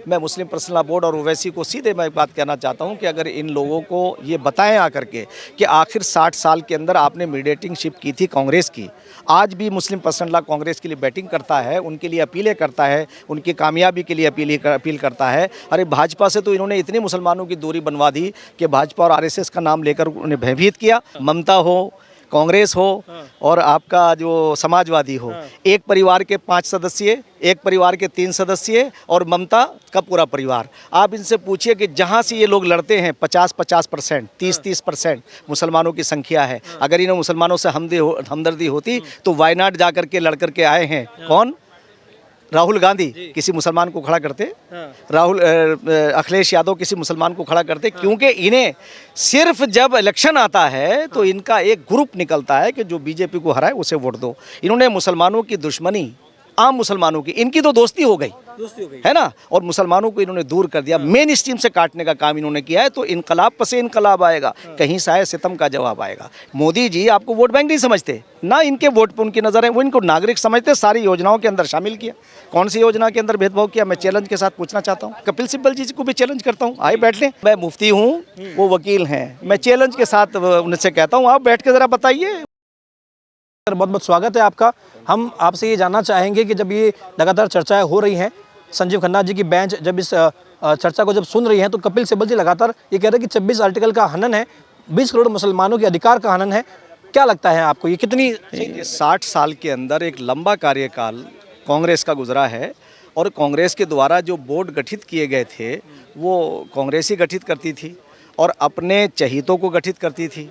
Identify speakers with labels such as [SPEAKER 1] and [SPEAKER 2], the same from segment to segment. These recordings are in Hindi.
[SPEAKER 1] मैं मुस्लिम पर्सनल लॉ बोर्ड और ओवैसी को सीधे मैं एक बात कहना चाहता हूं कि अगर इन लोगों को ये बताएं आकर के कि आखिर 60 साल के अंदर आपने मीडिएटिंगशिप की थी कांग्रेस की, आज भी मुस्लिम पर्सनल लॉ कांग्रेस के लिए बैटिंग करता है, उनके लिए अपीलें करता है, उनकी कामयाबी के लिए अपील करता है। अरे भाजपा से तो इन्होंने इतनी मुसलमानों की दूरी बनवा दी कि भाजपा और आरएसएस का नाम लेकर उन्हें भयभीत किया। ममता हो, कांग्रेस हो और आपका जो समाजवादी हो, एक परिवार के 5 सदस्य, एक परिवार के 3 सदस्य और ममता का पूरा परिवार। आप इनसे पूछिए कि जहाँ से ये लोग लड़ते हैं 50-50%, 30-30% मुसलमानों की संख्या है। अगर इन्हें मुसलमानों से हमदर्दी होती तो वायनाड जा कर के लड़ कर के आए हैं कौन? राहुल गांधी किसी मुसलमान को खड़ा करते, अखिलेश यादव किसी मुसलमान को खड़ा करते, क्योंकि इन्हें सिर्फ जब इलेक्शन आता है तो इनका एक ग्रुप निकलता है कि जो बीजेपी को हराए उसे वोट दो। इन्होंने मुसलमानों की दुश्मनी, आम मुसलमानों की, इनकी तो दोस्ती हो गई है ना, और मुसलमानों को इन्होंने दूर कर दिया, मेन स्ट्रीम से काटने का काम इन्होंने किया है। तो इनकलाब पसे इनकलाब आएगा, कहीं साए सितम का जवाब आएगा। मोदी जी आपको वोट बैंक नहीं समझते ना, इनके वोट पर उनकी नज़र है, वो इनको नागरिक समझते, सारी योजनाओं के अंदर शामिल किया। कौन सी योजना के अंदर भेदभाव किया, मैं चैलेंज के साथ पूछना चाहता हूँ। कपिल सिब्बल जी को भी चैलेंज करता हूँ, आए बैठ लें। मैं मुफ्ती हूँ, वो वकील हैं, मैं चैलेंज के साथ उनसे कहता हूँ आप बैठ के ज़रा बताइए।
[SPEAKER 2] बहुत बहुत स्वागत है आपका। हम आपसे ये जानना चाहेंगे कि जब ये लगातार चर्चाएं हो रही हैं, संजीव खन्ना जी की बेंच जब इस चर्चा को जब सुन रही हैं, तो कपिल सिब्बल जी लगातार ये कह रहे हैं कि 26 आर्टिकल का हनन है, 20 करोड़ मुसलमानों के अधिकार का हनन है। क्या लगता है आपको, ये कितनी
[SPEAKER 1] 60 साल के अंदर एक लंबा कार्यकाल कांग्रेस का गुजरा है, और कांग्रेस के द्वारा जो बोर्ड गठित किए गए थे वो कांग्रेस ही गठित करती थी और अपने चहीतों को गठित करती थी।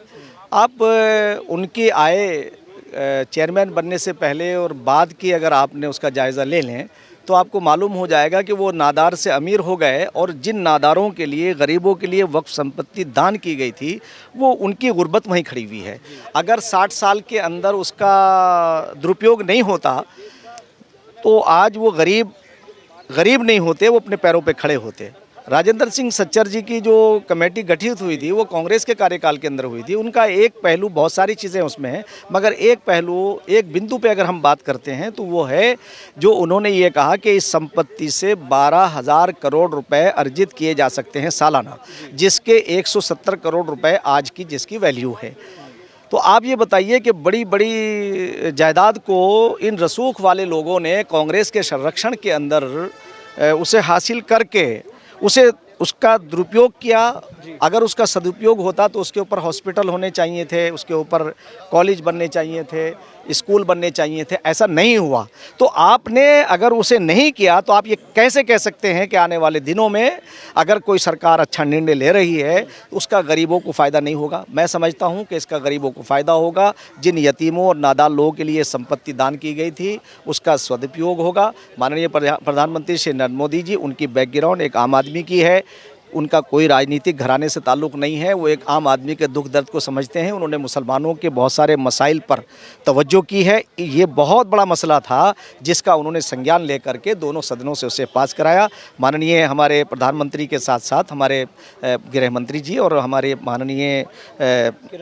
[SPEAKER 1] आप उनकी आय चेयरमैन बनने से पहले और बाद की अगर आपने उसका जायज़ा ले लें तो आपको मालूम हो जाएगा कि वो नादार से अमीर हो गए, और जिन नादारों के लिए, गरीबों के लिए वक्फ संपत्ति दान की गई थी वो उनकी गुर्बत वहीं खड़ी हुई है। अगर 60 साल के अंदर उसका दुरुपयोग नहीं होता तो आज वो गरीब नहीं होते, वो अपने पैरों पे खड़े होते। राजेंद्र सिंह सच्चर जी की जो कमेटी गठित हुई थी वो कांग्रेस के कार्यकाल के अंदर हुई थी। उनका एक पहलू, बहुत सारी चीज़ें उसमें हैं, मगर एक पहलू, एक बिंदु पे अगर हम बात करते हैं तो वो है जो उन्होंने ये कहा कि इस संपत्ति से 12,000 करोड़ रुपए अर्जित किए जा सकते हैं सालाना, जिसके 170 करोड़ रुपए आज की जिसकी वैल्यू है। तो आप ये बताइए कि बड़ी बड़ी जायदाद को इन रसूख वाले लोगों ने कांग्रेस के संरक्षण के अंदर उसे हासिल करके उसका दुरुपयोग किया। अगर उसका सदुपयोग होता तो उसके ऊपर हॉस्पिटल होने चाहिए थे, उसके ऊपर कॉलेज बनने चाहिए थे, स्कूल बनने चाहिए थे, ऐसा नहीं हुआ। तो आपने अगर उसे नहीं किया तो आप ये कैसे कह सकते हैं कि आने वाले दिनों में अगर कोई सरकार अच्छा निर्णय ले रही है तो उसका गरीबों को फ़ायदा नहीं होगा? मैं समझता हूँ कि इसका गरीबों को फ़ायदा होगा। जिन यतीमों और नादार लोगों के लिए संपत्ति दान की गई थी उसका सदुपयोग होगा। माननीय प्रधानमंत्री श्री नरेंद्र मोदी जी, उनकी बैकग्राउंड एक आम आदमी की है, उनका कोई राजनीतिक घराने से ताल्लुक़ नहीं है, वो एक आम आदमी के दुख दर्द को समझते हैं। उन्होंने मुसलमानों के बहुत सारे मसाइल पर तवज्जो की है। ये बहुत बड़ा मसला था जिसका उन्होंने संज्ञान लेकर के दोनों सदनों से उसे पास कराया। माननीय हमारे प्रधानमंत्री के साथ साथ हमारे गृह मंत्री जी और हमारे माननीय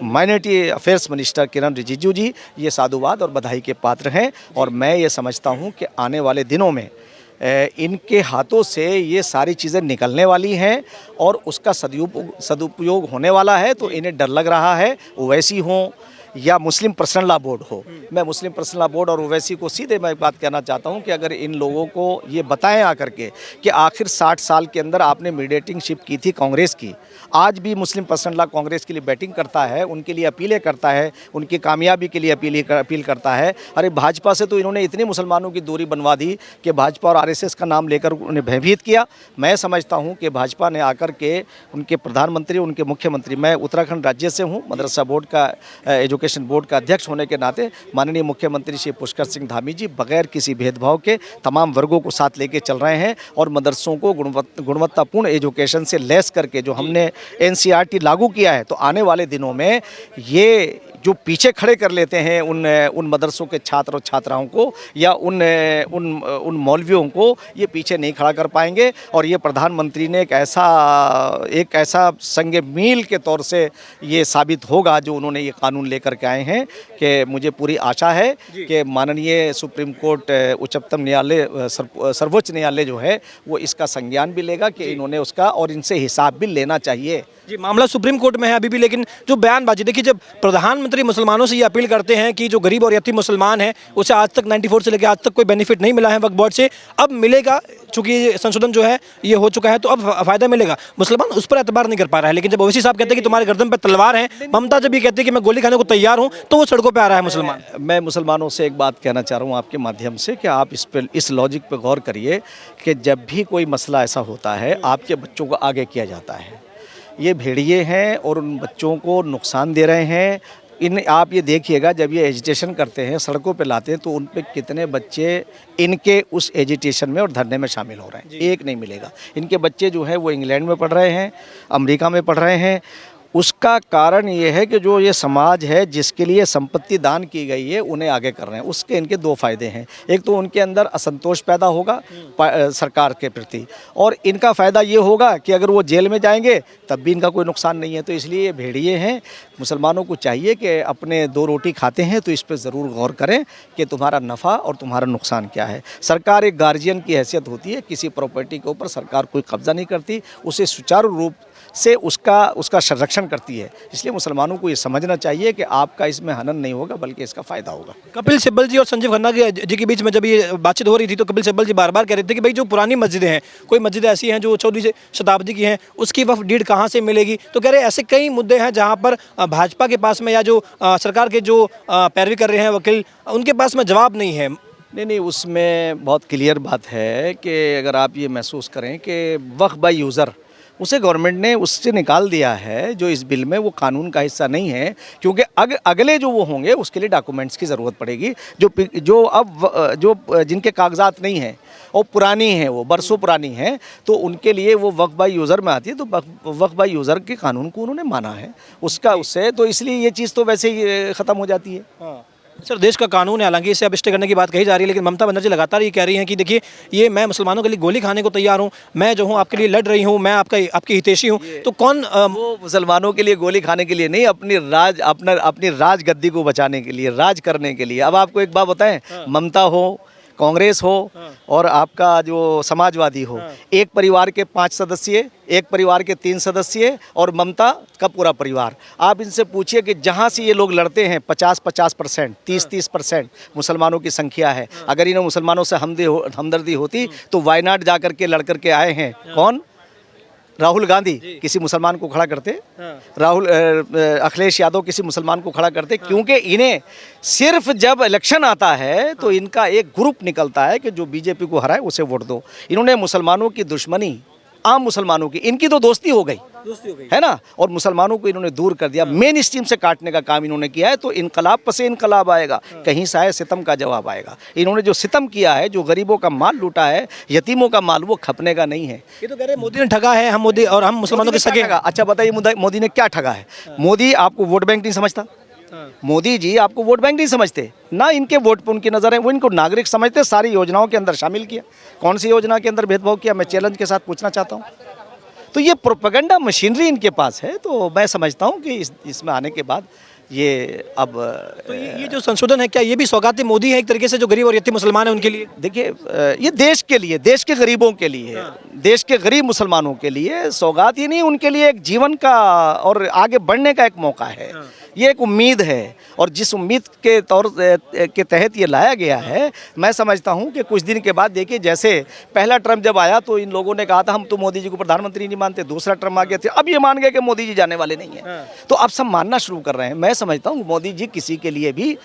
[SPEAKER 1] माइनॉरिटी अफेयर्स मिनिस्टर किरण रिजिजू जी ये साधुवाद और बधाई के पात्र हैं, और मैं ये समझता हूँ कि आने वाले दिनों में इनके हाथों से ये सारी चीज़ें निकलने वाली हैं और उसका सदुपयोग होने वाला है। तो इन्हें डर लग रहा है, ओवैसी हों या मुस्लिम पर्सनल लॉ बोर्ड हो। मैं मुस्लिम पर्सनल लॉ बोर्ड और ओवैसी को सीधे मैं एक बात कहना चाहता हूं कि अगर इन लोगों को ये बताएं आकर के कि आखिर 60 साल के अंदर आपने मीडिएटिंगशिप की थी कांग्रेस की, आज भी मुस्लिम पर्सनल लॉ कांग्रेस के लिए बैटिंग करता है, उनके लिए अपीलें करता है, उनकी कामयाबी के लिए अपील करता है। अरे भाजपा से तो इन्होंने इतनी मुसलमानों की दूरी बनवा दी कि भाजपा और आरएसएस का नाम लेकर उन्हें भयभीत किया। मैं समझता हूँ कि भाजपा ने आकर के उनके प्रधानमंत्री, उनके मुख्यमंत्री, मैं उत्तराखंड राज्य से हूँ, मदरसा बोर्ड का एजुकेशन बोर्ड का अध्यक्ष होने के नाते माननीय मुख्यमंत्री श्री पुष्कर सिंह धामी जी बगैर किसी भेदभाव के तमाम वर्गों को साथ लेके चल रहे हैं, और मदरसों को गुणवत्तापूर्ण एजुकेशन से लैस करके जो हमने एनसीईआरटी लागू किया है, तो आने वाले दिनों में जो पीछे खड़े कर लेते हैं उन मदरसों के छात्र और छात्राओं को या उन मौलवियों को, ये पीछे नहीं खड़ा कर पाएंगे। और ये प्रधानमंत्री ने एक ऐसा संग मील के तौर से ये साबित होगा जो उन्होंने ये कानून लेकर के आए हैं, कि मुझे पूरी आशा है कि माननीय सुप्रीम कोर्ट, उच्चतम न्यायालय, सर्वोच्च न्यायालय जो है वो इसका संज्ञान भी लेगा कि इन्होंने उसका, और इनसे हिसाब भी लेना चाहिए।
[SPEAKER 2] जी, मामला सुप्रीम कोर्ट में है अभी भी, लेकिन जो बयानबाजी देखिए, जब प्रधानमंत्री मुसलमानों से ये अपील करते हैं कि जो गरीब और यतीम मुसलमान है उसे आज तक 94 से लेकर आज तक कोई बेनिफिट नहीं मिला है वक्फ बोर्ड से, अब मिलेगा, चूंकि संशोधन जो है ये हो चुका है तो अब फायदा मिलेगा। मुसलमान उस पर एतबार नहीं कर पा रहा है, लेकिन जब ओवैसी साहब कहते हैं कि तुम्हारे गर्दन पर तलवार है, ममता जब ये कहती है कि मैं गोली खाने को तैयार हूँ, तो वो सड़कों पर आ रहा है मुसलमान।
[SPEAKER 1] मैं मुसलमानों से एक बात कहना चाह रहा हूँ आपके माध्यम से, कि आप इस लॉजिक पर गौर करिए कि जब भी कोई मसला ऐसा होता है, आपके बच्चों को आगे किया जाता है। ये भेड़िए हैं और उन बच्चों को नुकसान दे रहे हैं। आप ये देखिएगा, जब ये एजिटेशन करते हैं, सड़कों पे लाते हैं, तो उन पे कितने बच्चे इनके उस एजिटेशन में और धरने में शामिल हो रहे हैं। एक नहीं मिलेगा। इनके बच्चे जो है वो इंग्लैंड में पढ़ रहे हैं, अमेरिका में पढ़ रहे हैं। उसका कारण ये है कि जो ये समाज है जिसके लिए संपत्ति दान की गई है, उन्हें आगे कर रहे हैं। उसके इनके दो फायदे हैं। एक तो उनके अंदर असंतोष पैदा होगा सरकार के प्रति, और इनका फ़ायदा ये होगा कि अगर वो जेल में जाएंगे तब भी इनका कोई नुकसान नहीं है। तो इसलिए ये भेड़िए हैं। मुसलमानों को चाहिए कि अपने दो रोटी खाते हैं तो इस पर ज़रूर गौर करें कि तुम्हारा नफ़ा और तुम्हारा नुकसान क्या है। सरकार एक गार्जियन की हैसियत होती है। किसी प्रॉपर्टी के ऊपर सरकार कोई कब्जा नहीं करती, उसे सुचारू रूप से उसका संरक्षण करती है। इसलिए मुसलमानों को ये समझना चाहिए कि आपका इसमें हनन नहीं होगा, बल्कि इसका फ़ायदा होगा।
[SPEAKER 2] कपिल सिब्बल जी और संजीव खन्ना जी के बीच में जब ये बातचीत हो रही थी, तो कपिल सिब्बल जी बार बार कह रहे थे कि भाई जो पुरानी मस्जिदें हैं, कोई मस्जिदें ऐसी हैं जो 14वीं शताब्दी की हैं, उसकी वक्फ डीड कहाँ से मिलेगी। तो कह रहे ऐसे कई मुद्दे हैं जहाँ पर भाजपा के पास में या जो सरकार के जो पैरवी कर रहे हैं वकील, उनके पास में जवाब नहीं है।
[SPEAKER 1] नहीं, उसमें बहुत क्लियर बात है कि अगर आप ये महसूस करें कि वक्फ बाय यूज़र, उसे गवर्नमेंट ने उससे निकाल दिया है, जो इस बिल में वो कानून का हिस्सा नहीं है, क्योंकि अगले जो वो होंगे उसके लिए डॉक्यूमेंट्स की ज़रूरत पड़ेगी, जो जिनके कागजात नहीं हैं और पुरानी हैं, वो बरसों पुरानी हैं, तो उनके लिए वो वक्फ बाय यूज़र में आती है। तो वक्फ बाय यूज़र के कानून को उन्होंने माना है उससे, तो इसलिए ये चीज़ तो वैसे ही ख़त्म हो जाती है।
[SPEAKER 2] हाँ सर, देश का कानून है, हालांकि इसे अब स्टे करने की बात कही जा रही है, लेकिन ममता बनर्जी लगातार ये कह रही हैं कि देखिए, ये मैं मुसलमानों के लिए गोली खाने को तैयार हूँ, मैं जो हूँ आपके लिए लड़ रही हूँ, मैं आपकी हितैषी हूँ। तो कौन
[SPEAKER 1] वो मुसलमानों के लिए गोली खाने के लिए नहीं, अपनी राज गद्दी को बचाने के लिए, राज करने के लिए। अब आपको एक बात बताएं, ममता हो, कांग्रेस हो और आपका जो समाजवादी हो, एक परिवार के 5 सदस्य, एक परिवार के 3 सदस्य और ममता का पूरा परिवार। आप इनसे पूछिए कि जहाँ से ये लोग लड़ते हैं 50-50%, 30-30% मुसलमानों की संख्या है। अगर इन्हें मुसलमानों से हमदर्दी होती तो वायनाड जा कर के लड़ कर के आए हैं कौन? राहुल गांधी किसी मुसलमान को खड़ा करते, अखिलेश यादव किसी मुसलमान को खड़ा करते, क्योंकि इन्हें सिर्फ जब इलेक्शन आता है तो इनका एक ग्रुप निकलता है कि जो बीजेपी को हराए उसे वोट दो। इन्होंने मुसलमानों की दुश्मनी, आम मुसलमानों की, इनकी तो दोस्ती हो गई है ना, और मुसलमानों को इन्होंने दूर कर दिया, मेन स्ट्रीम से काटने का काम इन्होंने किया है। तो इनकलाब पसे इनकलाब आएगा, कहीं से आए सितम का जवाब आएगा। इन्होंने जो सितम किया है, जो गरीबों का माल लूटा है, यतीमों का माल, वो खपने का नहीं है।
[SPEAKER 2] ये तो कह रहे मोदी ने ठगा है, हम मोदी और हम मुसलमानों के सगे।
[SPEAKER 1] अच्छा बताइए, मोदी ने क्या ठगा है? मोदी आपको वोट बैंक नहीं समझता। मोदी जी आपको वोट बैंक नहीं समझते ना, इनके वोट पे उनकी नज़र है, वो इनको नागरिक समझते। सारी योजनाओं के अंदर शामिल किया। कौन सी योजना के अंदर भेदभाव किया, मैं चैलेंज के साथ पूछना चाहता हूँ। तो ये प्रोपेगेंडा मशीनरी इनके पास है। तो मैं समझता हूँ कि इसमें आने के बाद ये अब
[SPEAKER 2] तो ये जो संशोधन है, क्या ये भी सौगात मोदी है एक तरीके से, जो गरीब और यतीम मुसलमान है उनके लिए?
[SPEAKER 1] देखिए, ये देश के लिए, देश के गरीबों के लिए, देश के गरीब मुसलमानों के लिए सौगात ही नहीं, उनके लिए एक जीवन का और आगे बढ़ने का एक मौका है। ये एक उम्मीद है, और जिस उम्मीद के के तहत ये लाया गया है, मैं समझता हूँ कि कुछ दिन के बाद देखिए, जैसे पहला टर्म जब आया तो इन लोगों ने कहा था हम तो मोदी जी को प्रधानमंत्री नहीं मानते, दूसरा टर्म आ गया था, अब ये मान गए कि मोदी जी जाने वाले नहीं हैं। तो अब सब मानना शुरू कर रहे हैं। मैं समझता हूँ मोदी जी किसी के लिए भी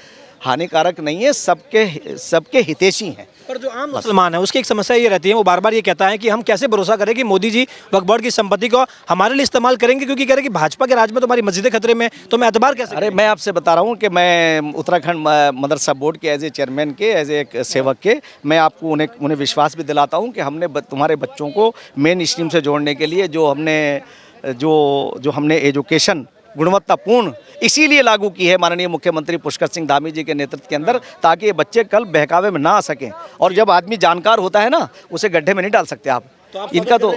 [SPEAKER 1] हानिकारक नहीं है, सबके हितैषी हैं।
[SPEAKER 2] पर जो आम मुसलमान है उसकी एक समस्या ये रहती है, वो बार बार ये कहता है कि हम कैसे भरोसा करें कि मोदी जी वक्फ बोर्ड की संपत्ति को हमारे लिए इस्तेमाल करेंगे, क्योंकि कह रहे हैं कि भाजपा के राज में तो हमारी मस्जिदें खतरे में, तो मैं एतबार कैसे?
[SPEAKER 1] अरे मैं आपसे बता रहा हूँ कि मैं उत्तराखंड मदरसा बोर्ड के एज ए चेयरमैन के, एज ए सेवक के, मैं आपको उन्हें विश्वास भी दिलाता हूँ कि हमने तुम्हारे बच्चों को मेन स्ट्रीम से जोड़ने के लिए जो हमने एजुकेशन गुणवत्तापूर्ण इसीलिए लागू की है माननीय मुख्यमंत्री पुष्कर सिंह धामी जी के नेतृत्व के अंदर, ताकि ये बच्चे कल बहकावे में ना आ सकें। और जब आदमी जानकार होता है ना, उसे गड्ढे में नहीं डाल सकते आप। इनका तो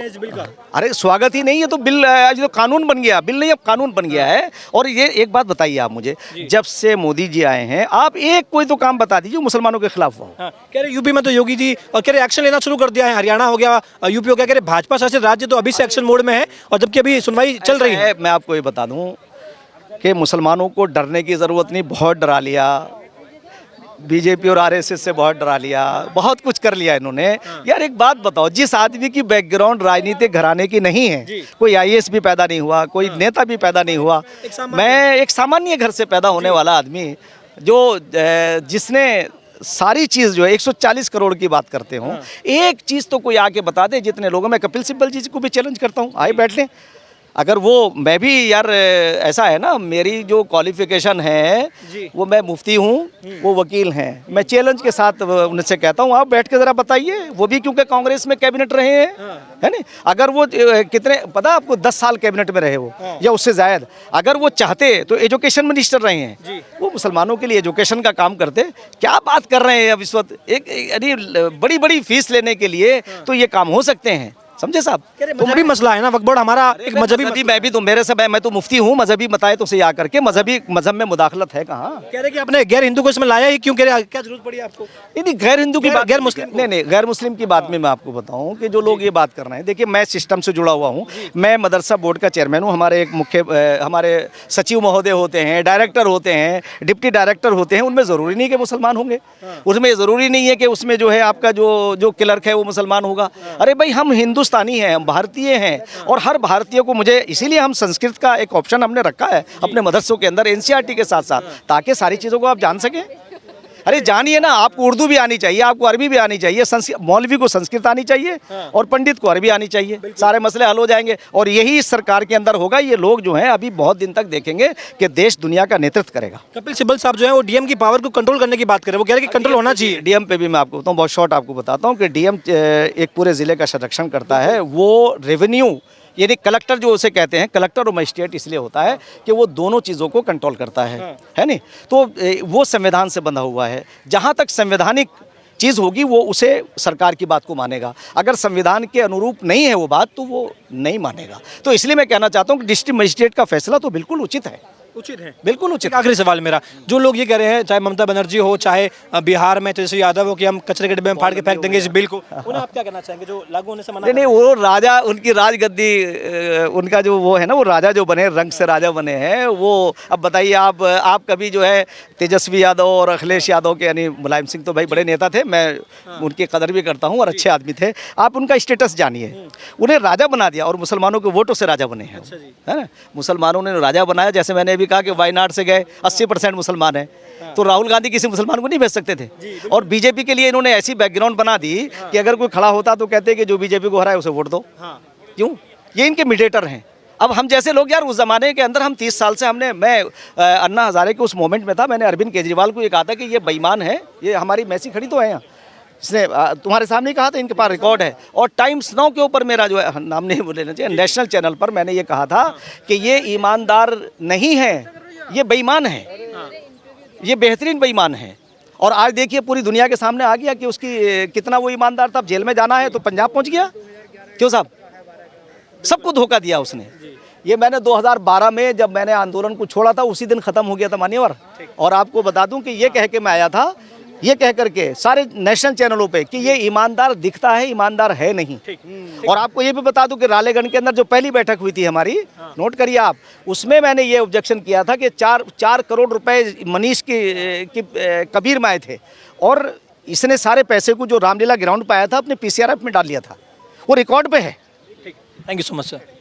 [SPEAKER 1] अरे स्वागत ही नहीं है, तो बिल आज तो कानून बन गया, बिल नहीं अब कानून बन गया है। और ये एक बात बताइए आप मुझे, जब से मोदी जी आए हैं, आप एक कोई तो काम बता दीजिए मुसलमानों के खिलाफ हुआ।
[SPEAKER 2] हाँ, कह रहे यूपी में तो योगी जी और कह रहे एक्शन लेना शुरू कर दिया है, हरियाणा हो गया, यूपी हो गया, कह रहे भाजपा शासित राज्य तो अभी से एक्शन मोड में है और जबकि अभी सुनवाई चल रही है।
[SPEAKER 1] मैं आपको ये बता दूं कि मुसलमानों को डरने की ज़रूरत नहीं, बहुत डरा लिया बीजेपी और आरएसएस से, बहुत डरा लिया, बहुत कुछ कर लिया इन्होंने। यार एक बात बताओ, जिस आदमी की बैकग्राउंड राजनीतिक घराने की नहीं है, कोई आईएएस भी पैदा नहीं हुआ, कोई नेता भी पैदा नहीं हुआ, मैं एक सामान्य घर से पैदा होने वाला आदमी, जो जिसने सारी चीज़ जो है 140 करोड़ की बात करते हो, एक चीज़ तो कोई आके बता दे। जितने लोगों, मैं कपिल सिब्बल जी को भी चैलेंज करता हूँ, आए बैठ लें। अगर वो, मैं भी यार ऐसा है ना, मेरी जो क्वालिफिकेशन है वो मैं मुफ्ती हूँ, वो वकील हैं, मैं चैलेंज के साथ उनसे कहता हूँ आप बैठ के ज़रा बताइए। वो भी क्योंकि कांग्रेस में कैबिनेट रहे हैं, है ना। अगर वो कितने, पता आपको 10 साल कैबिनेट में रहे वो या उससे ज़्यादा, अगर वो चाहते तो एजुकेशन मिनिस्टर रहे हैं, वो मुसलमानों के लिए एजुकेशन का काम करते। क्या बात कर रहे हैं अब इस वक्त, एक बड़ी बड़ी फीस लेने के लिए तो ये काम हो सकते हैं, समझे साहब।
[SPEAKER 2] मजहबी मसला है ना, वक्फ बोर्ड हमारा एक मजहबी,
[SPEAKER 1] मैं भी तो, मेरे सब है, मैं तो मुफ्ती हूँ, मजहबी बताए तो सही आकर के, मजहब में मुदाखलत है कहाँ।
[SPEAKER 2] कह रहे कि आपने गैर हिंदू को इसमें लाया ही क्यों, कह रहे क्या जरूरत पड़ी आपको?
[SPEAKER 1] नहीं, गैर हिंदू की बात,
[SPEAKER 2] गैर मुस्लिम,
[SPEAKER 1] नहीं, गैर मुस्लिम की बात में मैं आपको बताऊं कि जो लोग ये बात कर रहे हैं, देखिए मैं सिस्टम से जुड़ा हुआ हूँ, मैं मदरसा बोर्ड का चेयरमैन हूँ, हमारे एक हमारे सचिव महोदय होते हैं, डायरेक्टर होते हैं, डिप्टी डायरेक्टर होते हैं, उनमें ज़रूरी नहीं कि मुसलमान होंगे, उसमें ज़रूरी नहीं है कि उसमें जो है आपका जो क्लर्क है वो मुसलमान होगा। अरे भाई, हम हिंदुस्तानी हैं, हम भारतीय हैं, और हर भारतीय को, मुझे इसीलिए हम संस्कृत का एक ऑप्शन हमने रखा है अपने मदरसों के अंदर, एनसीईआरटी के साथ साथ, ताकि सारी चीज़ों को आप जान सकें। अरे जानिए ना, आपको उर्दू भी आनी चाहिए, आपको अरबी भी आनी चाहिए, मौलवी को संस्कृत आनी चाहिए और पंडित को अरबी आनी चाहिए, सारे मसले हल हो जाएंगे। और यही इस सरकार के अंदर होगा। ये लोग जो हैं अभी बहुत दिन तक देखेंगे कि देश दुनिया का नेतृत्व करेगा।
[SPEAKER 2] कपिल सिब्बल साहब जो है वो डीएम की पावर को कंट्रोल करने की बात कर रहे हैं, वो कह रहे हैं कि कंट्रोल होना चाहिए।
[SPEAKER 1] डीएम पे भी मैं आपको बताऊँ, बहुत शॉर्ट आपको बताता हूँ कि डीएम एक पूरे ज़िले का संरक्षण करता है। वो रेवेन्यू, यानी कलेक्टर जो उसे कहते हैं, कलेक्टर और मजिस्ट्रेट इसलिए होता है कि वो दोनों चीज़ों को कंट्रोल करता है नहीं। तो वो संविधान से बंधा हुआ है, जहाँ तक संवैधानिक चीज़ होगी वो उसे सरकार की बात को मानेगा, अगर संविधान के अनुरूप नहीं है वो बात तो वो नहीं मानेगा। तो इसलिए मैं कहना चाहता हूँ कि डिस्ट्रिक्ट मजिस्ट्रेट का फैसला तो बिल्कुल उचित है,
[SPEAKER 2] उचित है,
[SPEAKER 1] बिल्कुल उचित।
[SPEAKER 2] आखिरी सवाल मेरा, जो लोग ये कह रहे हैं, चाहे ममता बनर्जी हो, चाहे बिहार में तेजस्वी यादव हो, कि हम कचरे के डिब्बे में फाड़ के फेंक देंगे इस बिल को, उन्हें आप क्या कहना चाहेंगे जो लागू होने से मना?
[SPEAKER 1] नहीं, वो राजा, उनकी राजगद्दी, उनका जो वो है ना, वो राजा जो बने, रंग से राजा बने हैं वो। अब बताइए आप कभी जो है तेजस्वी यादव और अखिलेश यादव के, यानी मुलायम सिंह तो भाई बड़े नेता थे, मैं उनकी कदर भी करता हूँ और अच्छे आदमी थे, आप उनका स्टेटस जानिए। उन्हें राजा बना दिया और मुसलमानों के वोटों से राजा बने हैं, है ना। मुसलमानों ने राजा बनाया, जैसे मैंने अभी कहा कि वायनाड से गए 80% मुसलमान हैं, तो राहुल गांधी किसी मुसलमान को नहीं भेज सकते थे। और बीजेपी के लिए इन्होंने ऐसी बैकग्राउंड बना दी कि अगर कोई खड़ा होता तो कहते कि जो बीजेपी को हराए उसे वोट दो। क्यों? ये इनके मीडिएटर हैं। अब हम जैसे लोग यार, उस ज़माने के अंदर हम 30 साल से मैं अन्ना हज़ारे के उस मोमेंट में था, मैंने अरविंद केजरीवाल को ये कहा था कि ये बेईमान है, ये हमारी मैसी खड़ी तो है यहाँ, इसने तुम्हारे सामने कहा था, इनके पास रिकॉर्ड है। और टाइम्स नाउ के ऊपर मेरा जो है, नाम नहीं बोलना चाहिए, नेशनल चैनल पर मैंने ये कहा था कि ये ईमानदार नहीं है, ये बेईमान है, ये बेहतरीन बेईमान है। और आज देखिए पूरी दुनिया के सामने आ गया कि उसकी कितना वो ईमानदार था। जेल में जाना है तो पंजाब पहुंच गया, क्यों साहब? सबको धोखा दिया उसने। ये मैंने 2012 में जब मैंने आंदोलन को छोड़ा था, उसी दिन खत्म हो गया था मान्यवर। और आपको बता दूं कि ये कह के मैं आया था, ये कह करके सारे नेशनल चैनलों पे कि ये ईमानदार दिखता है, ईमानदार है नहीं। और आपको ये भी बता दूं कि रालेगंज के अंदर जो पहली बैठक हुई थी हमारी, नोट करिए आप, उसमें मैंने ये ऑब्जेक्शन किया था कि 4 करोड़ रुपए मनीष की कबीर में आए थे और इसने सारे पैसे को जो रामलीला ग्राउंड पे आया था अपने पीसीआरएफ में डाल लिया था, वो रिकॉर्ड पे है।
[SPEAKER 2] Thank you so much sir.